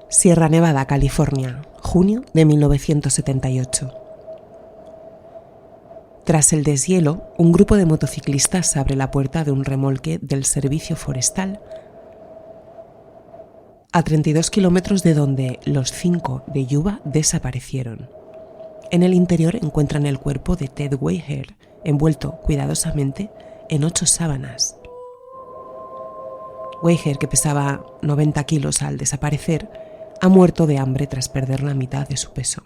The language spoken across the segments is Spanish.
Sierra Nevada, California, junio de 1978. Tras el deshielo, un grupo de motociclistas abre la puerta de un remolque del servicio forestal a 32 kilómetros de donde los 5 de Yuba desaparecieron. En el interior encuentran el cuerpo de Ted Weiher, envuelto cuidadosamente en 8 sábanas. Weiher, que pesaba 90 kilos al desaparecer, ha muerto de hambre tras perder la mitad de su peso.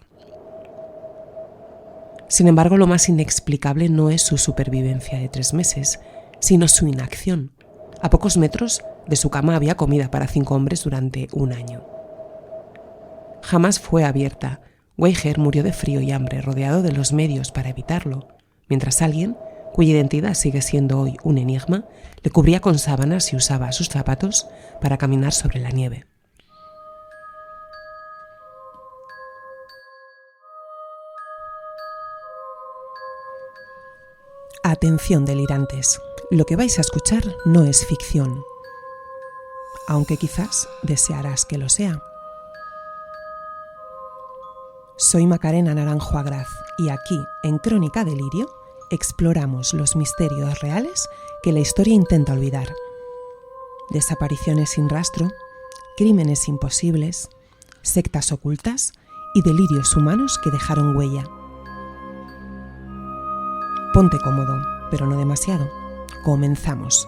Sin embargo, lo más inexplicable no es su supervivencia de 3 meses, sino su inacción. A pocos metros de su cama había comida para 5 hombres durante 1 año. Jamás fue abierta. Weiher murió de frío y hambre, rodeado de los medios para evitarlo, mientras alguien, cuya identidad sigue siendo hoy un enigma, le cubría con sábanas y usaba sus zapatos para caminar sobre la nieve. Atención, delirantes, lo que vais a escuchar no es ficción, aunque quizás desearás que lo sea. Soy Macarena Naranjo Agraz y aquí, en Crónica Delirio, exploramos los misterios reales que la historia intenta olvidar. Desapariciones sin rastro, crímenes imposibles, sectas ocultas y delirios humanos que dejaron huella. Ponte cómodo, pero no demasiado. Comenzamos.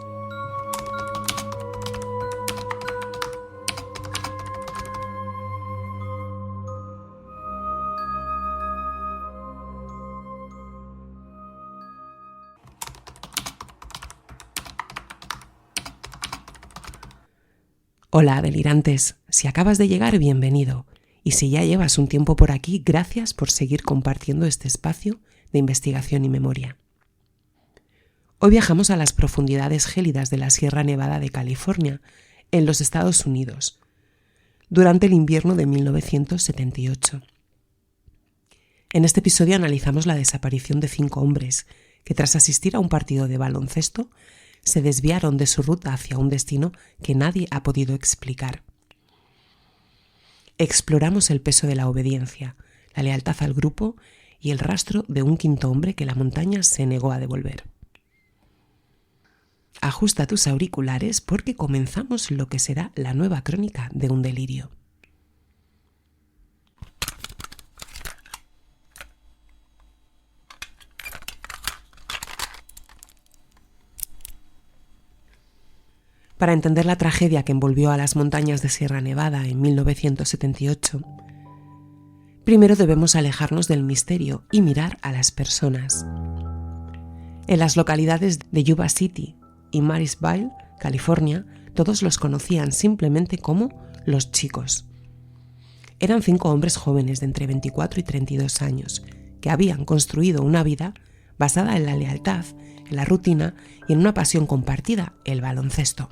Hola, delirantes. Si acabas de llegar, bienvenido. Y si ya llevas un tiempo por aquí, gracias por seguir compartiendo este espacio de investigación y memoria. Hoy viajamos a las profundidades gélidas de la Sierra Nevada de California, en los Estados Unidos, durante el invierno de 1978. En este episodio analizamos la desaparición de 5 hombres que, tras asistir a un partido de baloncesto, se desviaron de su ruta hacia un destino que nadie ha podido explicar. Exploramos el peso de la obediencia, la lealtad al grupo y el rastro de un 5.º hombre que la montaña se negó a devolver. Ajusta tus auriculares porque comenzamos lo que será la nueva crónica de un delirio. Para entender la tragedia que envolvió a las montañas de Sierra Nevada en 1978, primero debemos alejarnos del misterio y mirar a las personas. En las localidades de Yuba City y Marysville, California, todos los conocían simplemente como los chicos. Eran 5 hombres jóvenes de entre 24 y 32 años que habían construido una vida basada en la lealtad, en la rutina y en una pasión compartida, el baloncesto.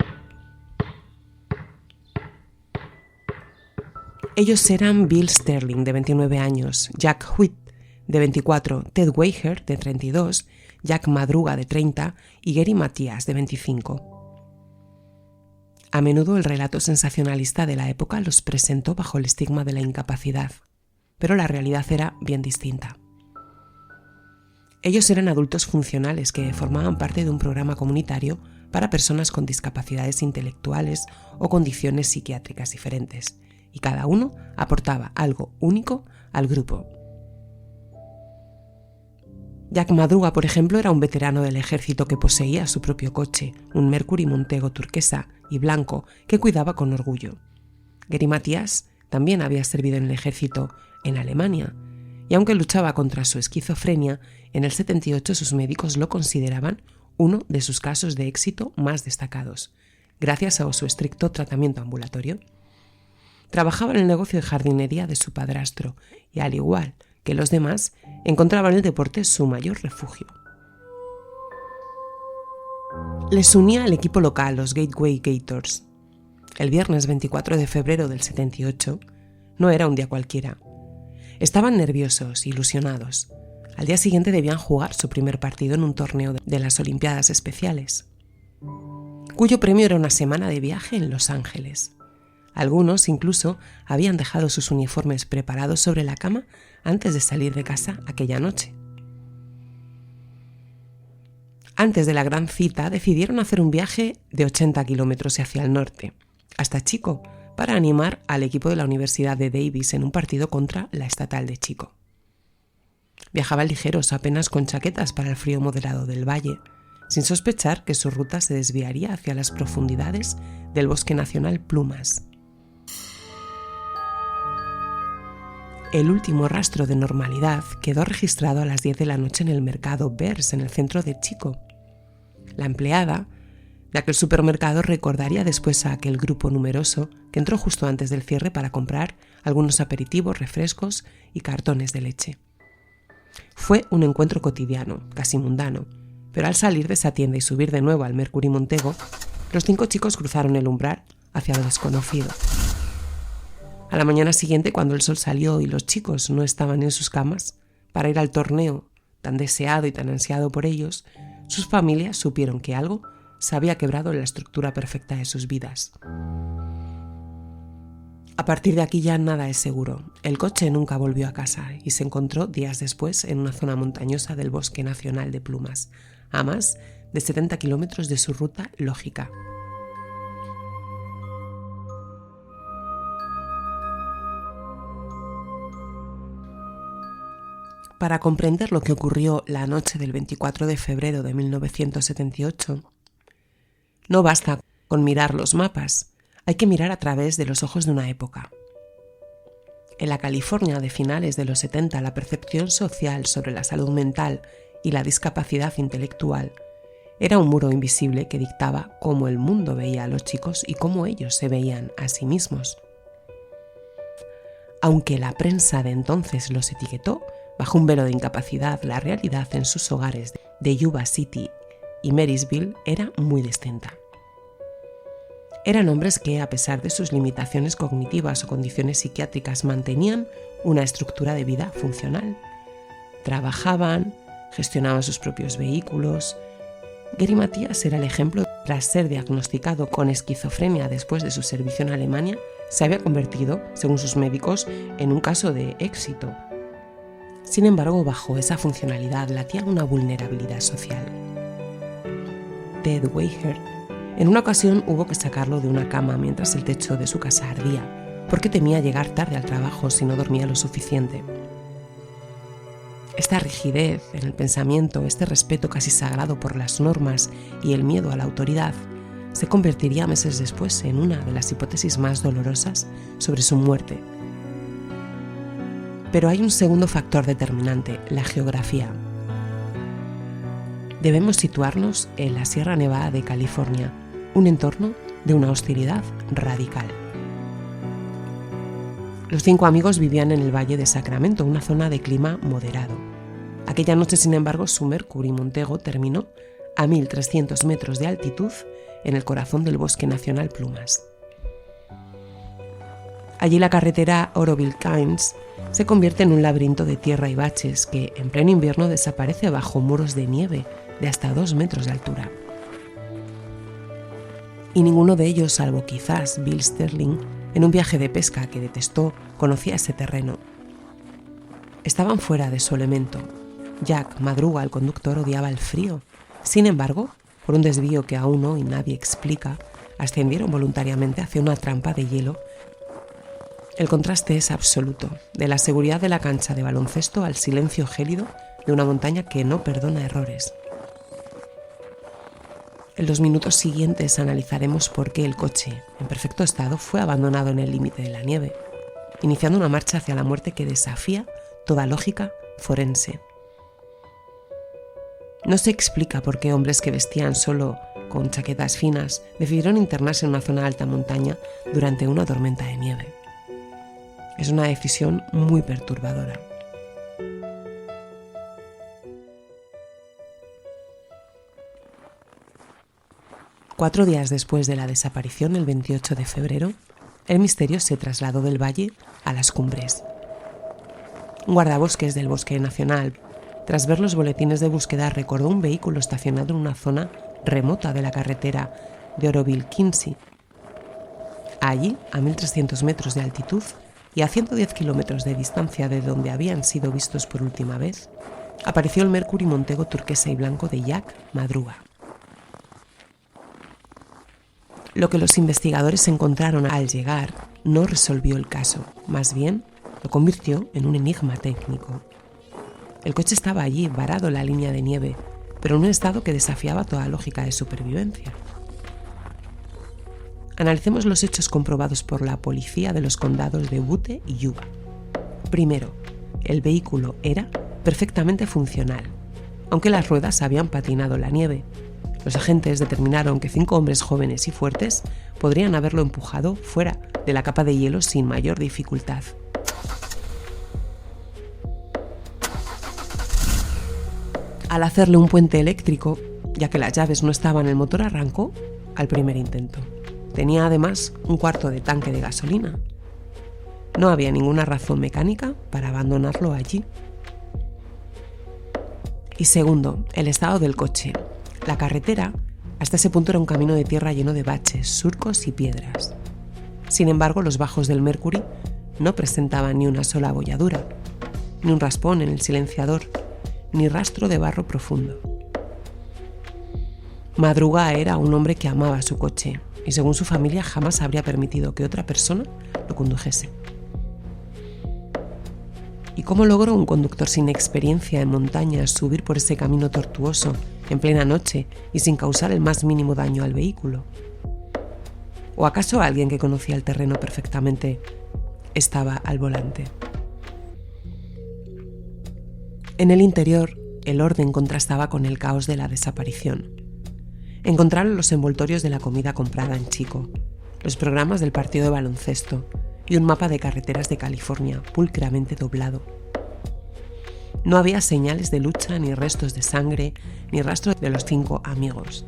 Ellos eran Bill Sterling, de 29 años, Jack White, de 24, Ted Weiher, de 32, Jack Madruga, de 30, y Gary Matías, de 25. A menudo el relato sensacionalista de la época los presentó bajo el estigma de la incapacidad, pero la realidad era bien distinta. Ellos eran adultos funcionales que formaban parte de un programa comunitario para personas con discapacidades intelectuales o condiciones psiquiátricas diferentes, y cada uno aportaba algo único al grupo. Jack Madruga, por ejemplo, era un veterano del ejército que poseía su propio coche, un Mercury Montego turquesa y blanco que cuidaba con orgullo. Gary Matías también había servido en el ejército en Alemania, y aunque luchaba contra su esquizofrenia, en el 78 sus médicos lo consideraban uno de sus casos de éxito más destacados, gracias a su estricto tratamiento ambulatorio. Trabajaba en el negocio de jardinería de su padrastro y, al igual que los demás, encontraba en el deporte su mayor refugio. Les unía al equipo local, los Gateway Gators. El viernes 24 de febrero del 78 no era un día cualquiera. Estaban nerviosos, ilusionados. Al día siguiente debían jugar su primer partido en un torneo de las Olimpiadas Especiales, cuyo premio era una semana de viaje en Los Ángeles. Algunos incluso habían dejado sus uniformes preparados sobre la cama antes de salir de casa aquella noche. Antes de la gran cita decidieron hacer un viaje de 80 kilómetros hacia el norte, hasta Chico, para animar al equipo de la Universidad de Davis en un partido contra la Estatal de Chico. Viajaban ligeros, apenas con chaquetas para el frío moderado del valle, sin sospechar que su ruta se desviaría hacia las profundidades del Bosque Nacional Plumas. El último rastro de normalidad quedó registrado a las 10 de la noche en el mercado Bears, en el centro de Chico. La empleada de aquel supermercado recordaría después a aquel grupo numeroso que entró justo antes del cierre para comprar algunos aperitivos, refrescos y cartones de leche. Fue un encuentro cotidiano, casi mundano, pero al salir de esa tienda y subir de nuevo al Mercury Montego, los 5 chicos cruzaron el umbral hacia lo desconocido. A la mañana siguiente, cuando el sol salió y los chicos no estaban en sus camas para ir al torneo tan deseado y tan ansiado por ellos, sus familias supieron que algo se había quebrado en la estructura perfecta de sus vidas. A partir de aquí ya nada es seguro. El coche nunca volvió a casa y se encontró días después en una zona montañosa del Bosque Nacional de Plumas, a más de 70 kilómetros de su ruta lógica. Para comprender lo que ocurrió la noche del 24 de febrero de 1978, no basta con mirar los mapas, hay que mirar a través de los ojos de una época. En la California de finales de los 70, la percepción social sobre la salud mental y la discapacidad intelectual era un muro invisible que dictaba cómo el mundo veía a los chicos y cómo ellos se veían a sí mismos. Aunque la prensa de entonces los etiquetó bajo un velo de incapacidad, la realidad en sus hogares de Yuba City y Marysville era muy distinta. Eran hombres que, a pesar de sus limitaciones cognitivas o condiciones psiquiátricas, mantenían una estructura de vida funcional. Trabajaban, gestionaban sus propios vehículos. Gary Matías era el ejemplo. Tras ser diagnosticado con esquizofrenia después de su servicio en Alemania, se había convertido, según sus médicos, en un caso de éxito. Sin embargo, bajo esa funcionalidad latía una vulnerabilidad social. Ted Weiher, en una ocasión hubo que sacarlo de una cama mientras el techo de su casa ardía, porque temía llegar tarde al trabajo si no dormía lo suficiente. Esta rigidez en el pensamiento, este respeto casi sagrado por las normas y el miedo a la autoridad, se convertiría meses después en una de las hipótesis más dolorosas sobre su muerte. Pero hay un segundo factor determinante, la geografía. Debemos situarnos en la Sierra Nevada de California, un entorno de una hostilidad radical. Los 5 amigos vivían en el Valle de Sacramento, una zona de clima moderado. Aquella noche, sin embargo, su Mercury Montego terminó a 1.300 metros de altitud en el corazón del Bosque Nacional Plumas. Allí la carretera Oroville-Kines se convierte en un laberinto de tierra y baches que, en pleno invierno, desaparece bajo muros de nieve de hasta 2 metros de altura. Y ninguno de ellos, salvo quizás Bill Sterling, en un viaje de pesca que detestó, conocía ese terreno. Estaban fuera de su elemento. Jack Madruga, el conductor, odiaba el frío. Sin embargo, por un desvío que aún hoy nadie explica, ascendieron voluntariamente hacia una trampa de hielo. El contraste es absoluto, de la seguridad de la cancha de baloncesto al silencio gélido de una montaña que no perdona errores. En los minutos siguientes analizaremos por qué el coche, en perfecto estado, fue abandonado en el límite de la nieve, iniciando una marcha hacia la muerte que desafía toda lógica forense. No se explica por qué hombres que vestían solo con chaquetas finas decidieron internarse en una zona de alta montaña durante una tormenta de nieve. Es una decisión muy perturbadora. Cuatro días después de la desaparición, el 28 de febrero, el misterio se trasladó del valle a las cumbres. Un guardabosques del Bosque Nacional, tras ver los boletines de búsqueda, recordó un vehículo estacionado en una zona remota de la carretera de Oroville-Kines. Allí, a 1.300 metros de altitud y a 110 kilómetros de distancia de donde habían sido vistos por última vez, apareció el Mercury Montego turquesa y blanco de Jack Madruga. Lo que los investigadores encontraron al llegar no resolvió el caso, más bien lo convirtió en un enigma técnico. El coche estaba allí, varado en la línea de nieve, pero en un estado que desafiaba toda lógica de supervivencia. Analicemos los hechos comprobados por la policía de los condados de Butte y Yuba. Primero, el vehículo era perfectamente funcional, aunque las ruedas habían patinado la nieve. Los agentes determinaron que 5 hombres jóvenes y fuertes podrían haberlo empujado fuera de la capa de hielo sin mayor dificultad. Al hacerle un puente eléctrico, ya que las llaves no estaban, el motor arrancó al primer intento. Tenía además un cuarto de tanque de gasolina. No había ninguna razón mecánica para abandonarlo allí. Y segundo, el estado del coche. La carretera hasta ese punto era un camino de tierra lleno de baches, surcos y piedras. Sin embargo, los bajos del Mercury no presentaban ni una sola abolladura, ni un raspón en el silenciador, ni rastro de barro profundo. Madruga era un hombre que amaba su coche y, según su familia, jamás habría permitido que otra persona lo condujese. ¿Y cómo logró un conductor sin experiencia en montañas subir por ese camino tortuoso en plena noche y sin causar el más mínimo daño al vehículo? ¿O acaso alguien que conocía el terreno perfectamente estaba al volante? En el interior, el orden contrastaba con el caos de la desaparición. Encontraron los envoltorios de la comida comprada en Chico, los programas del partido de baloncesto y un mapa de carreteras de California pulcramente doblado. No había señales de lucha, ni restos de sangre, ni rastro de los 5 amigos.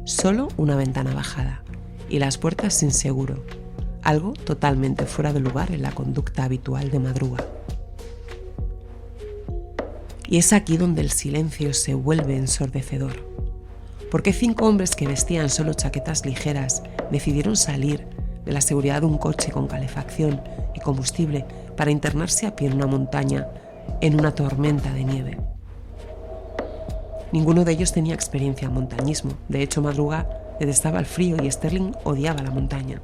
Solo una ventana bajada y las puertas sin seguro, algo totalmente fuera de lugar en la conducta habitual de Madruga. Y es aquí donde el silencio se vuelve ensordecedor. ¿Por qué 5 hombres que vestían solo chaquetas ligeras decidieron salir de la seguridad de un coche con calefacción y combustible para internarse a pie en una montaña en una tormenta de nieve? Ninguno de ellos tenía experiencia en montañismo. De hecho, Madruga detestaba el frío y Sterling odiaba la montaña.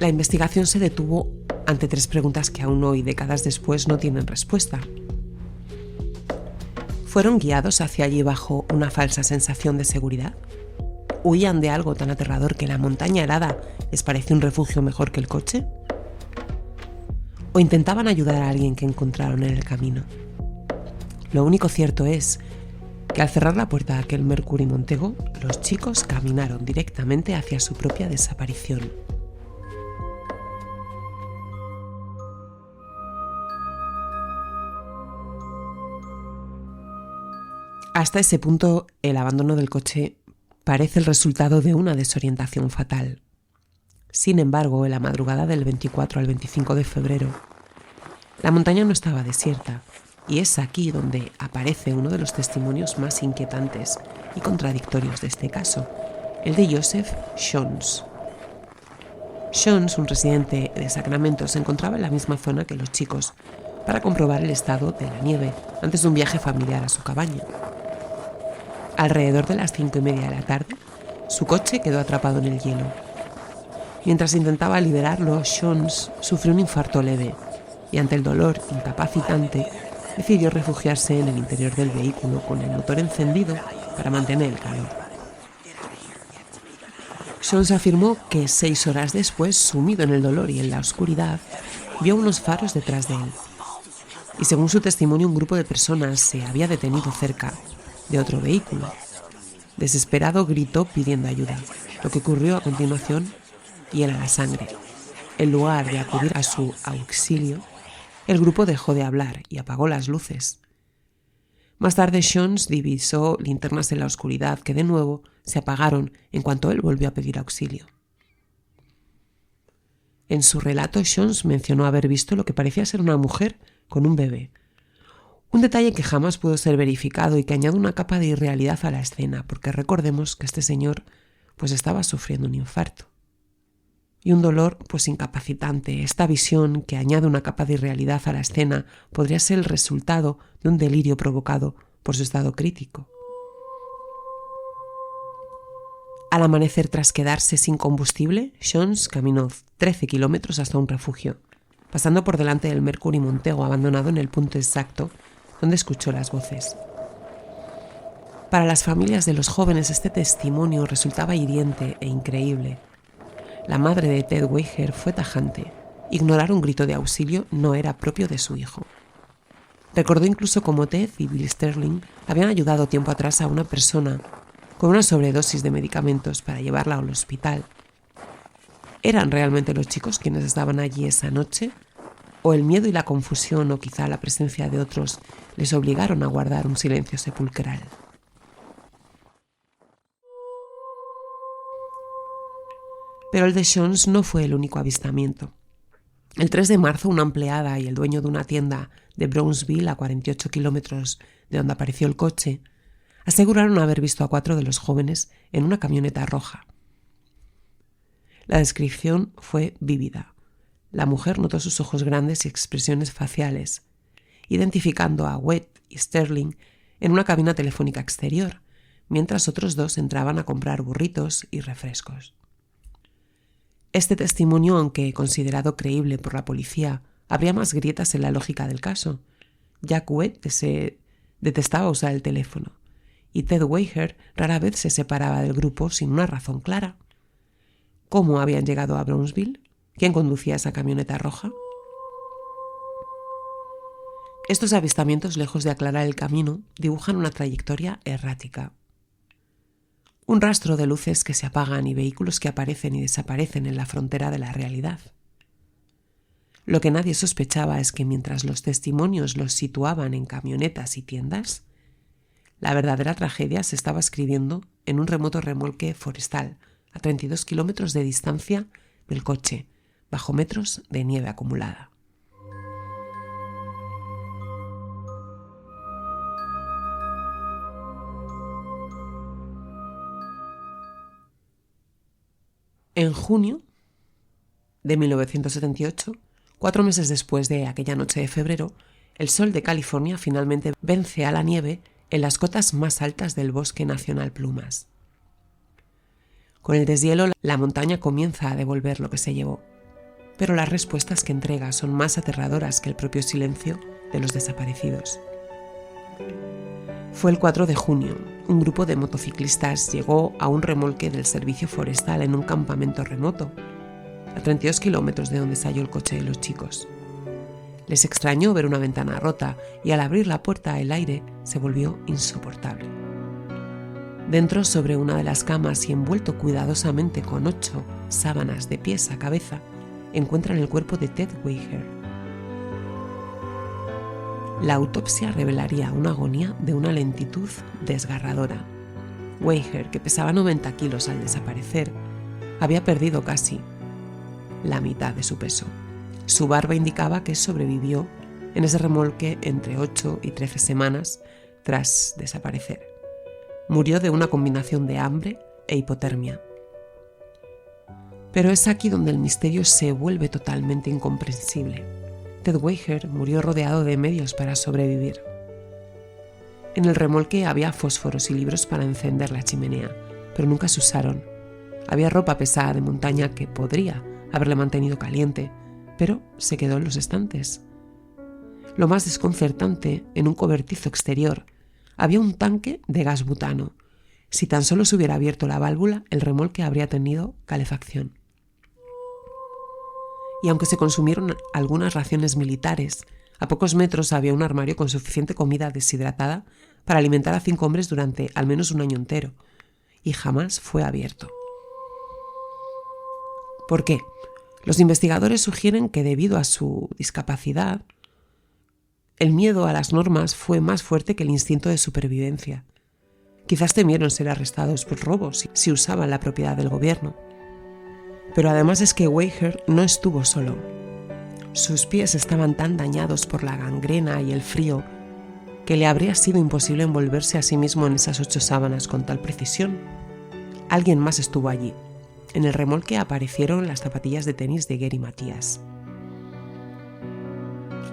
La investigación se detuvo ante 3 preguntas que aún hoy, décadas después, no tienen respuesta. ¿Fueron guiados hacia allí bajo una falsa sensación de seguridad? ¿Huían de algo tan aterrador que la montaña helada les pareció un refugio mejor que el coche? ¿O intentaban ayudar a alguien que encontraron en el camino? Lo único cierto es que al cerrar la puerta de aquel Mercury Montego, los chicos caminaron directamente hacia su propia desaparición. Hasta ese punto, el abandono del coche parece el resultado de una desorientación fatal. Sin embargo, en la madrugada del 24 al 25 de febrero, la montaña no estaba desierta, y es aquí donde aparece uno de los testimonios más inquietantes y contradictorios de este caso, el de Joseph Jones. Jones, un residente de Sacramento, se encontraba en la misma zona que los chicos para comprobar el estado de la nieve antes de un viaje familiar a su cabaña. Alrededor de las 5:30 de la tarde, su coche quedó atrapado en el hielo. Mientras intentaba liberarlo, Jones sufrió un infarto leve y, ante el dolor incapacitante, decidió refugiarse en el interior del vehículo con el motor encendido para mantener el calor. Jones afirmó que 6 horas después, sumido en el dolor y en la oscuridad, vio unos faros detrás de él. Y según su testimonio, un grupo de personas se había detenido cerca de otro vehículo. Desesperado, gritó pidiendo ayuda. Lo que ocurrió a continuación hiela la sangre. En lugar de acudir a su auxilio, el grupo dejó de hablar y apagó las luces. Más tarde, Jones divisó linternas en la oscuridad que de nuevo se apagaron en cuanto él volvió a pedir auxilio. En su relato, Jones mencionó haber visto lo que parecía ser una mujer con un bebé, Un detalle que jamás pudo ser verificado y que añade una capa de irrealidad a la escena, porque recordemos que este señor pues estaba sufriendo un infarto. Y un dolor pues incapacitante. Esta visión que añade una capa de irrealidad a la escena podría ser el resultado de un delirio provocado por su estado crítico. Al amanecer, tras quedarse sin combustible, Jones caminó 13 kilómetros hasta un refugio, pasando por delante del Mercury Montego abandonado en el punto exacto donde escuchó las voces. Para las familias de los jóvenes este testimonio resultaba hiriente e increíble. La madre de Ted Weiher fue tajante. Ignorar un grito de auxilio no era propio de su hijo. Recordó incluso cómo Ted y Bill Sterling habían ayudado tiempo atrás a una persona con una sobredosis de medicamentos para llevarla al hospital. ¿Eran realmente los chicos quienes estaban allí esa noche? ¿O el miedo y la confusión, o quizá la presencia de otros, les obligaron a guardar un silencio sepulcral? Pero el de Jones no fue el único avistamiento. El 3 de marzo, una empleada y el dueño de una tienda de Brownsville, a 48 kilómetros de donde apareció el coche, aseguraron haber visto a 4 de los jóvenes en una camioneta roja. La descripción fue vívida. La mujer notó sus ojos grandes y expresiones faciales, identificando a Webb y Sterling en una cabina telefónica exterior, mientras otros 2 entraban a comprar burritos y refrescos. Este testimonio, aunque considerado creíble por la policía, habría más grietas en la lógica del caso. Jack Webb detestaba usar el teléfono, y Ted Weiher rara vez se separaba del grupo sin una razón clara. ¿Cómo habían llegado a Brownsville? ¿Quién conducía esa camioneta roja? Estos avistamientos, lejos de aclarar el camino, dibujan una trayectoria errática. Un rastro de luces que se apagan y vehículos que aparecen y desaparecen en la frontera de la realidad. Lo que nadie sospechaba es que mientras los testimonios los situaban en camionetas y tiendas, la verdadera tragedia se estaba escribiendo en un remoto remolque forestal, a 32 kilómetros de distancia del coche, bajo metros de nieve acumulada. En junio de 1978, 4 meses después de aquella noche de febrero, el sol de California finalmente vence a la nieve en las cotas más altas del Bosque Nacional Plumas. Con el deshielo, la montaña comienza a devolver lo que se llevó, pero las respuestas que entrega son más aterradoras que el propio silencio de los desaparecidos. Fue el 4 de junio. Un grupo de motociclistas llegó a un remolque del servicio forestal en un campamento remoto, a 32 kilómetros de donde salió el coche de los chicos. Les extrañó ver una ventana rota y al abrir la puerta el aire se volvió insoportable. Dentro, sobre una de las camas y envuelto cuidadosamente con 8 sábanas de pies a cabeza, encuentran el cuerpo de Ted Weiher. La autopsia revelaría una agonía de una lentitud desgarradora. Weiher, que pesaba 90 kilos al desaparecer, había perdido casi la mitad de su peso. Su barba indicaba que sobrevivió en ese remolque entre 8 y 13 semanas tras desaparecer. Murió de una combinación de hambre e hipotermia. Pero es aquí donde el misterio se vuelve totalmente incomprensible. Ted Weiher murió rodeado de medios para sobrevivir. En el remolque había fósforos y libros para encender la chimenea, pero nunca se usaron. Había ropa pesada de montaña que podría haberle mantenido caliente, pero se quedó en los estantes. Lo más desconcertante, en un cobertizo exterior, había un tanque de gas butano. Si tan solo se hubiera abierto la válvula, el remolque habría tenido calefacción. Y aunque se consumieron algunas raciones militares, a pocos metros había un armario con suficiente comida deshidratada para alimentar a 5 hombres durante al menos un año entero, y jamás fue abierto. ¿Por qué? Los investigadores sugieren que debido a su discapacidad, el miedo a las normas fue más fuerte que el instinto de supervivencia. Quizás temieron ser arrestados por robos si usaban la propiedad del gobierno. Pero además es que Weiher no estuvo solo. Sus pies estaban tan dañados por la gangrena y el frío que le habría sido imposible envolverse a sí mismo en esas 8 sábanas con tal precisión. Alguien más estuvo allí. En el remolque aparecieron las zapatillas de tenis de Gary Matías.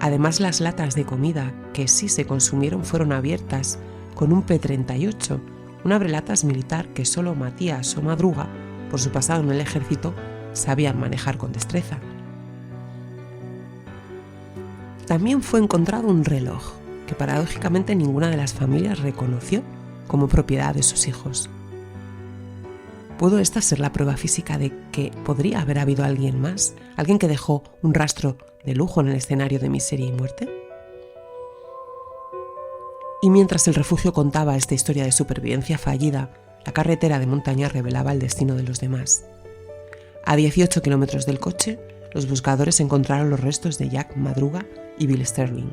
Además, las latas de comida que sí se consumieron fueron abiertas con un P-38, un abrelatas militar que solo Matías o Madruga, por su pasado en el ejército, sabían manejar con destreza. También fue encontrado un reloj que paradójicamente ninguna de las familias reconoció como propiedad de sus hijos. ¿Pudo esta ser la prueba física de que podría haber habido alguien más? ¿Alguien que dejó un rastro de lujo en el escenario de miseria y muerte? Y mientras el refugio contaba esta historia de supervivencia fallida, la carretera de montaña revelaba el destino de los demás. A 18 kilómetros del coche, los buscadores encontraron los restos de Jack Madruga y Bill Sterling.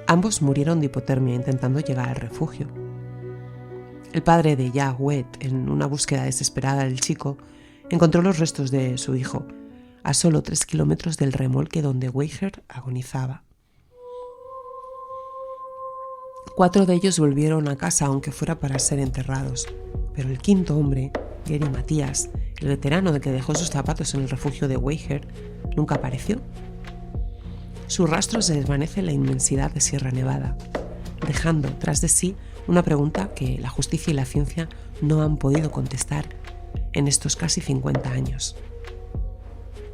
Ambos murieron de hipotermia intentando llegar al refugio. El padre de Jack Wett, en una búsqueda desesperada del chico, encontró los restos de su hijo a solo 3 kilómetros del remolque donde Weiher agonizaba. 4 de ellos volvieron a casa aunque fuera para ser enterrados, pero el quinto hombre, Gary Matías, el veterano de que dejó sus zapatos en el refugio de Weiher, nunca apareció. Su rastro se desvanece en la inmensidad de Sierra Nevada, dejando tras de sí una pregunta que la justicia y la ciencia no han podido contestar en estos casi 50 años.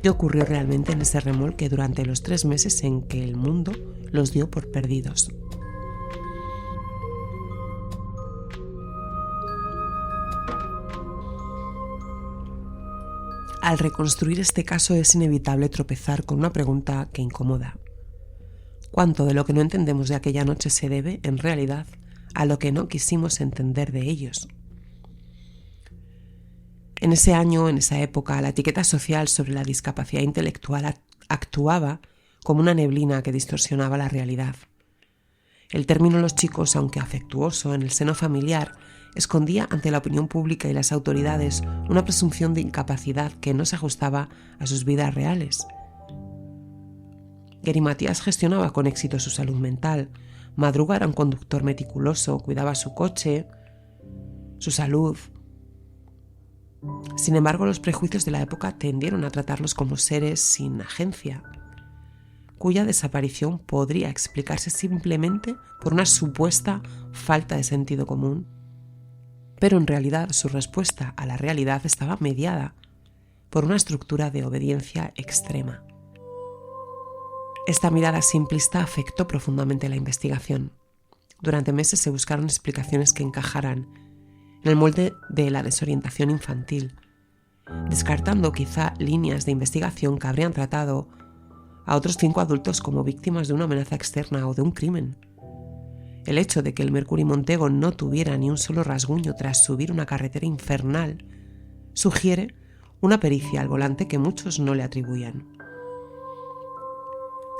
¿Qué ocurrió realmente en ese remolque durante los 3 meses en que el mundo los dio por perdidos? Al reconstruir este caso es inevitable tropezar con una pregunta que incomoda. ¿Cuánto de lo que no entendemos de aquella noche se debe, en realidad, a lo que no quisimos entender de ellos? En ese año, en esa época, la etiqueta social sobre la discapacidad intelectual actuaba como una neblina que distorsionaba la realidad. El término los chicos, aunque afectuoso en el seno familiar, escondía ante la opinión pública y las autoridades una presunción de incapacidad que no se ajustaba a sus vidas reales. Gary Matías gestionaba con éxito su salud mental. Madruga era un conductor meticuloso, cuidaba su coche, su salud. Sin embargo, los prejuicios de la época tendieron a tratarlos como seres sin agencia, cuya desaparición podría explicarse simplemente por una supuesta falta de sentido común. Pero en realidad su respuesta a la realidad estaba mediada por una estructura de obediencia extrema. Esta mirada simplista afectó profundamente la investigación. Durante meses se buscaron explicaciones que encajaran en el molde de la desorientación infantil, descartando quizá líneas de investigación que habrían tratado a otros 5 adultos como víctimas de una amenaza externa o de un crimen. El hecho de que el Mercury Montego no tuviera ni un solo rasguño tras subir una carretera infernal sugiere una pericia al volante que muchos no le atribuían.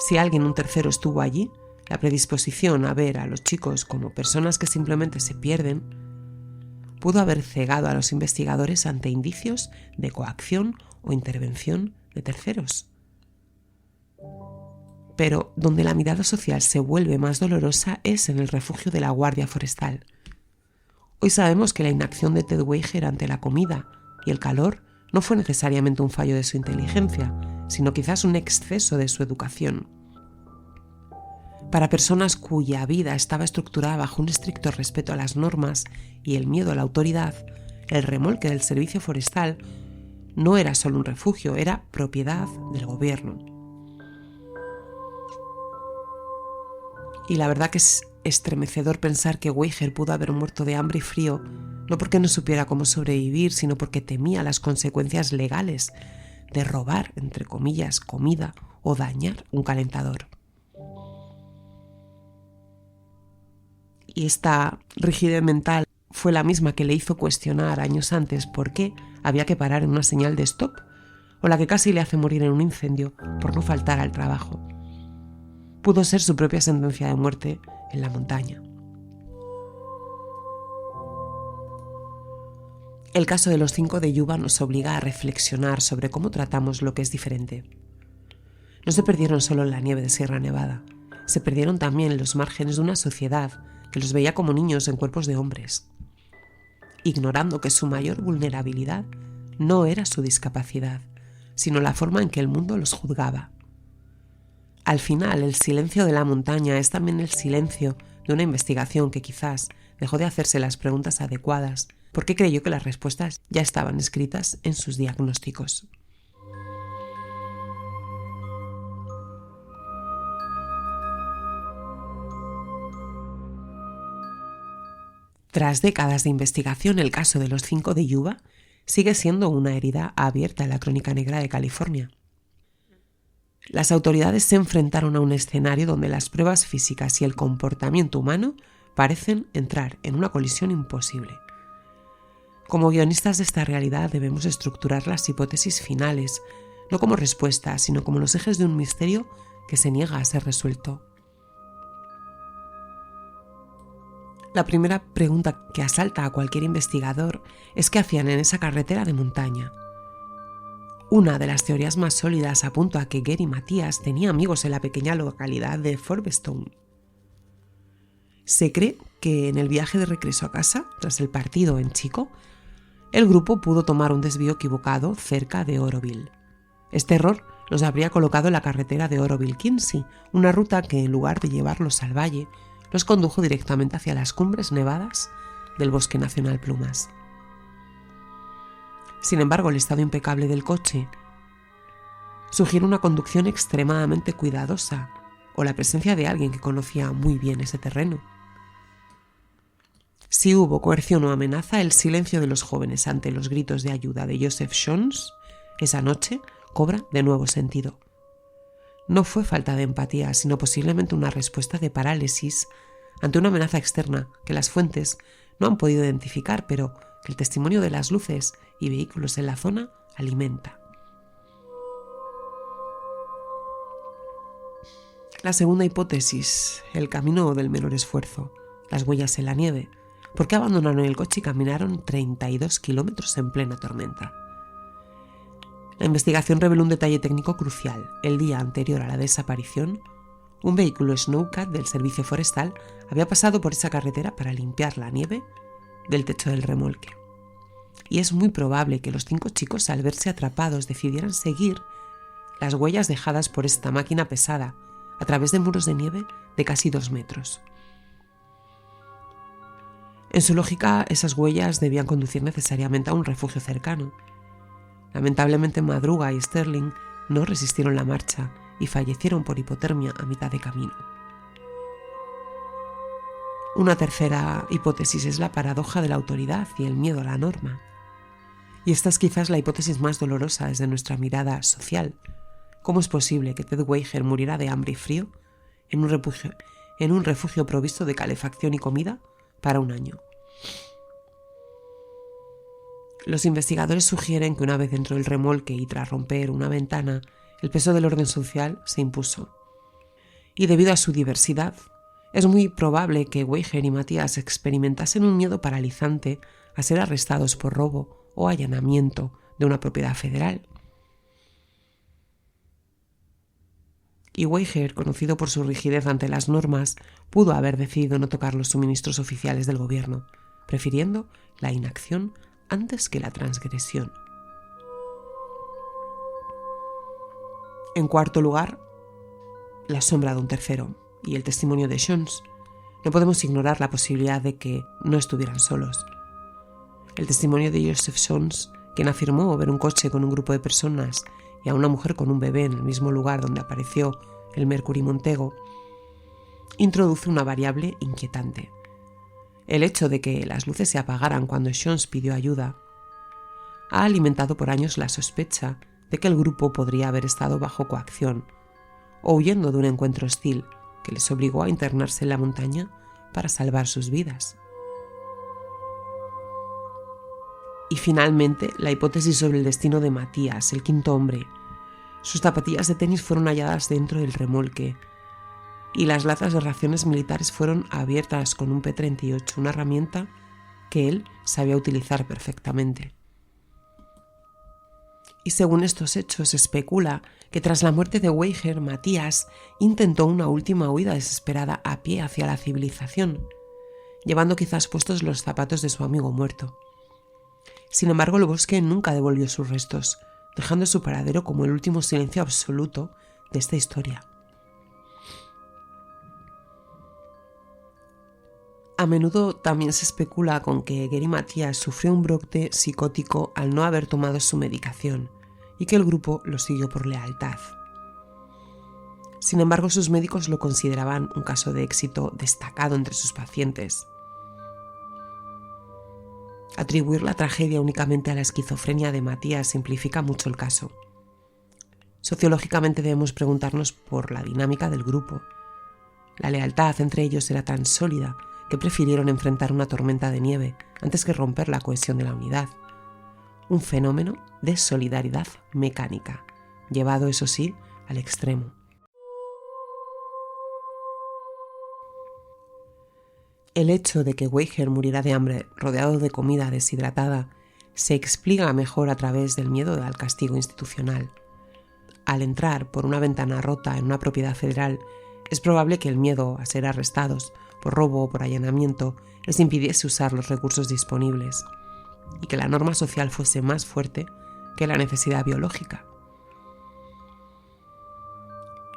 Si alguien, un tercero, estuvo allí, la predisposición a ver a los chicos como personas que simplemente se pierden pudo haber cegado a los investigadores ante indicios de coacción o intervención de terceros. Pero donde la mirada social se vuelve más dolorosa es en el refugio de la Guardia Forestal. Hoy sabemos que la inacción de Ted Weiher ante la comida y el calor no fue necesariamente un fallo de su inteligencia, sino quizás un exceso de su educación. Para personas cuya vida estaba estructurada bajo un estricto respeto a las normas y el miedo a la autoridad, el remolque del servicio forestal no era solo un refugio, era propiedad del gobierno. Y la verdad que es estremecedor pensar que Weiher pudo haber muerto de hambre y frío, no porque no supiera cómo sobrevivir, sino porque temía las consecuencias legales de robar, entre comillas, comida o dañar un calentador. Y esta rigidez mental fue la misma que le hizo cuestionar años antes por qué había que parar en una señal de stop, o la que casi le hace morir en un incendio por no faltar al trabajo. Pudo ser su propia sentencia de muerte en la montaña. El caso de los 5 de Yuba nos obliga a reflexionar sobre cómo tratamos lo que es diferente. No se perdieron solo en la nieve de Sierra Nevada, se perdieron también en los márgenes de una sociedad que los veía como niños en cuerpos de hombres, ignorando que su mayor vulnerabilidad no era su discapacidad, sino la forma en que el mundo los juzgaba. Al final, el silencio de la montaña es también el silencio de una investigación que quizás dejó de hacerse las preguntas adecuadas porque creyó que las respuestas ya estaban escritas en sus diagnósticos. Tras décadas de investigación, el caso de los 5 de Yuba sigue siendo una herida abierta en la crónica negra de California. Las autoridades se enfrentaron a un escenario donde las pruebas físicas y el comportamiento humano parecen entrar en una colisión imposible. Como guionistas de esta realidad debemos estructurar las hipótesis finales, no como respuestas, sino como los ejes de un misterio que se niega a ser resuelto. La primera pregunta que asalta a cualquier investigador es qué hacían en esa carretera de montaña. Una de las teorías más sólidas apunta a que Gary Matías tenía amigos en la pequeña localidad de Forbestone. Se cree que en el viaje de regreso a casa, tras el partido en Chico, el grupo pudo tomar un desvío equivocado cerca de Oroville. Este error los habría colocado en la carretera de Oroville-Kinsey, una ruta que en lugar de llevarlos al valle, los condujo directamente hacia las cumbres nevadas del Bosque Nacional Plumas. Sin embargo, el estado impecable del coche sugiere una conducción extremadamente cuidadosa o la presencia de alguien que conocía muy bien ese terreno. Si hubo coerción o amenaza, el silencio de los jóvenes ante los gritos de ayuda de Joseph Jones esa noche cobra de nuevo sentido. No fue falta de empatía, sino posiblemente una respuesta de parálisis ante una amenaza externa que las fuentes no han podido identificar, pero que el testimonio de las luces y vehículos en la zona alimenta. La segunda hipótesis, el camino del menor esfuerzo, las huellas en la nieve. ¿Por qué abandonaron el coche y caminaron 32 kilómetros en plena tormenta? La investigación reveló un detalle técnico crucial. El día anterior a la desaparición, un vehículo Snowcat del servicio forestal había pasado por esa carretera para limpiar la nieve del techo del remolque. Y es muy probable que los 5 chicos, al verse atrapados, decidieran seguir las huellas dejadas por esta máquina pesada a través de muros de nieve de casi 2 metros. En su lógica, esas huellas debían conducir necesariamente a un refugio cercano. Lamentablemente, Madruga y Sterling no resistieron la marcha y fallecieron por hipotermia a mitad de camino. Una tercera hipótesis es la paradoja de la autoridad y el miedo a la norma. Y esta es quizás la hipótesis más dolorosa desde nuestra mirada social. ¿Cómo es posible que Ted Weiger muriera de hambre y frío en un refugio provisto de calefacción y comida para un año? Los investigadores sugieren que una vez dentro del remolque y tras romper una ventana, el peso del orden social se impuso. Y debido a su diversidad, es muy probable que Weiger y Matías experimentasen un miedo paralizante a ser arrestados por robo o allanamiento de una propiedad federal. Y Weiger, conocido por su rigidez ante las normas, pudo haber decidido no tocar los suministros oficiales del gobierno, prefiriendo la inacción antes que la transgresión. En cuarto lugar, la sombra de un tercero y el testimonio de Jones. No podemos ignorar la posibilidad de que no estuvieran solos. El testimonio de Joseph Jones, quien afirmó ver un coche con un grupo de personas y a una mujer con un bebé en el mismo lugar donde apareció el Mercury Montego, introduce una variable inquietante. El hecho de que las luces se apagaran cuando Jones pidió ayuda ha alimentado por años la sospecha de que el grupo podría haber estado bajo coacción o huyendo de un encuentro hostil que les obligó a internarse en la montaña para salvar sus vidas. Y finalmente, la hipótesis sobre el destino de Matías, el quinto hombre. Sus zapatillas de tenis fueron halladas dentro del remolque y las latas de raciones militares fueron abiertas con un P-38, una herramienta que él sabía utilizar perfectamente. Y según estos hechos, se especula que tras la muerte de Weiher, Matías intentó una última huida desesperada a pie hacia la civilización, llevando quizás puestos los zapatos de su amigo muerto. Sin embargo, el bosque nunca devolvió sus restos, dejando su paradero como el último silencio absoluto de esta historia. A menudo también se especula con que Gary Matías sufrió un brote psicótico al no haber tomado su medicación y que el grupo lo siguió por lealtad. Sin embargo, sus médicos lo consideraban un caso de éxito destacado entre sus pacientes. Atribuir la tragedia únicamente a la esquizofrenia de Matías simplifica mucho el caso. Sociológicamente debemos preguntarnos por la dinámica del grupo. La lealtad entre ellos era tan sólida que prefirieron enfrentar una tormenta de nieve antes que romper la cohesión de la unidad. Un fenómeno de solidaridad mecánica, llevado, eso sí, al extremo. El hecho de que Weiher muriera de hambre rodeado de comida deshidratada se explica mejor a través del miedo al castigo institucional. Al entrar por una ventana rota en una propiedad federal, es probable que el miedo a ser arrestados por robo o por allanamiento les impidiese usar los recursos disponibles y que la norma social fuese más fuerte que la necesidad biológica.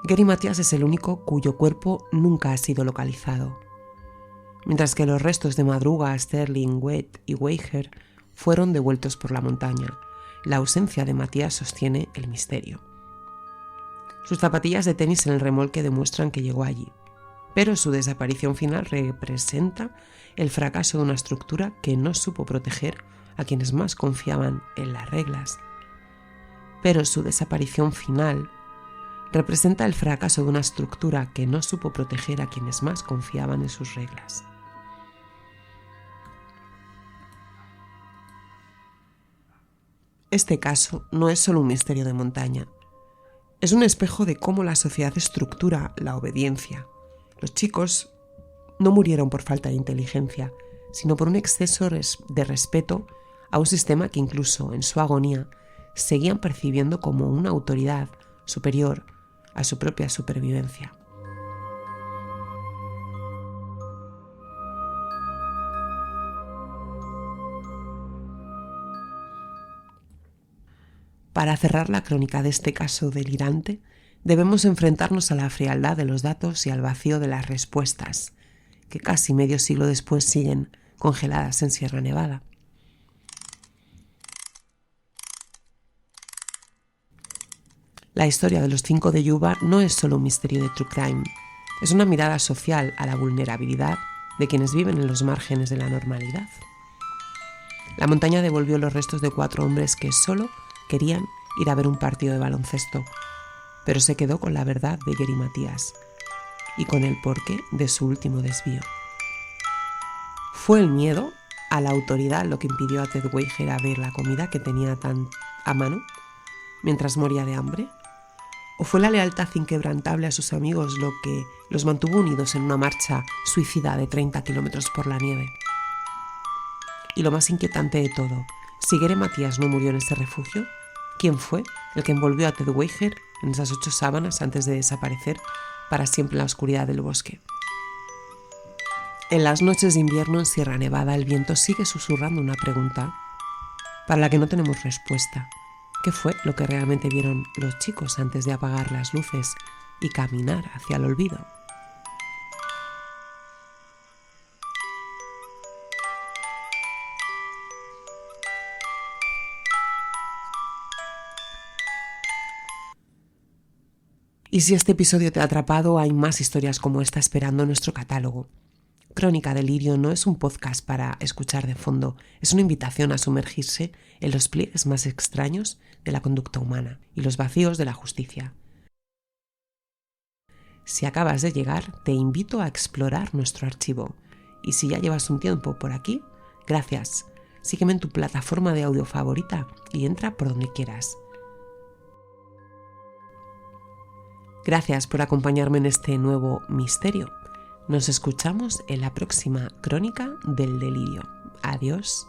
Gary Matías es el único cuyo cuerpo nunca ha sido localizado, mientras que los restos de Madruga, Sterling, Wett y Weiher fueron devueltos por la montaña. La ausencia de Matías sostiene el misterio. Sus zapatillas de tenis en el remolque demuestran que llegó allí, pero su desaparición final representa el fracaso de una estructura que no supo proteger a quienes más confiaban en las reglas. Pero su desaparición final representa el fracaso de una estructura que no supo proteger a quienes más confiaban en sus reglas. Este caso no es solo un misterio de montaña, es un espejo de cómo la sociedad estructura la obediencia. Los chicos no murieron por falta de inteligencia, sino por un exceso de respeto a un sistema que incluso en su agonía seguían percibiendo como una autoridad superior a su propia supervivencia. Para cerrar la crónica de este caso delirante, debemos enfrentarnos a la frialdad de los datos y al vacío de las respuestas, que casi medio siglo después siguen congeladas en Sierra Nevada. La historia de los 5 de Yuba no es solo un misterio de true crime, es una mirada social a la vulnerabilidad de quienes viven en los márgenes de la normalidad. La montaña devolvió los restos de 4 hombres que solo querían ir a ver un partido de baloncesto, pero se quedó con la verdad de Gary Matías y con el porqué de su último desvío. ¿Fue el miedo a la autoridad lo que impidió a Ted Weiher a ver la comida que tenía tan a mano mientras moría de hambre? ¿O fue la lealtad inquebrantable a sus amigos lo que los mantuvo unidos en una marcha suicida de 30 kilómetros por la nieve? Y lo más inquietante de todo, si Gary Matías no murió en ese refugio, ¿quién fue el que envolvió a Ted Weiher en esas 8 sábanas antes de desaparecer para siempre en la oscuridad del bosque? En las noches de invierno en Sierra Nevada el viento sigue susurrando una pregunta para la que no tenemos respuesta. ¿Qué fue lo que realmente vieron los chicos antes de apagar las luces y caminar hacia el olvido? Y si este episodio te ha atrapado, hay más historias como esta esperando en nuestro catálogo. Crónica Delirio no es un podcast para escuchar de fondo, es una invitación a sumergirse en los pliegues más extraños de la conducta humana y los vacíos de la justicia. Si acabas de llegar, te invito a explorar nuestro archivo. Y si ya llevas un tiempo por aquí, gracias. Sígueme en tu plataforma de audio favorita y entra por donde quieras. Gracias por acompañarme en este nuevo misterio. Nos escuchamos en la próxima Crónica del Delirio. Adiós.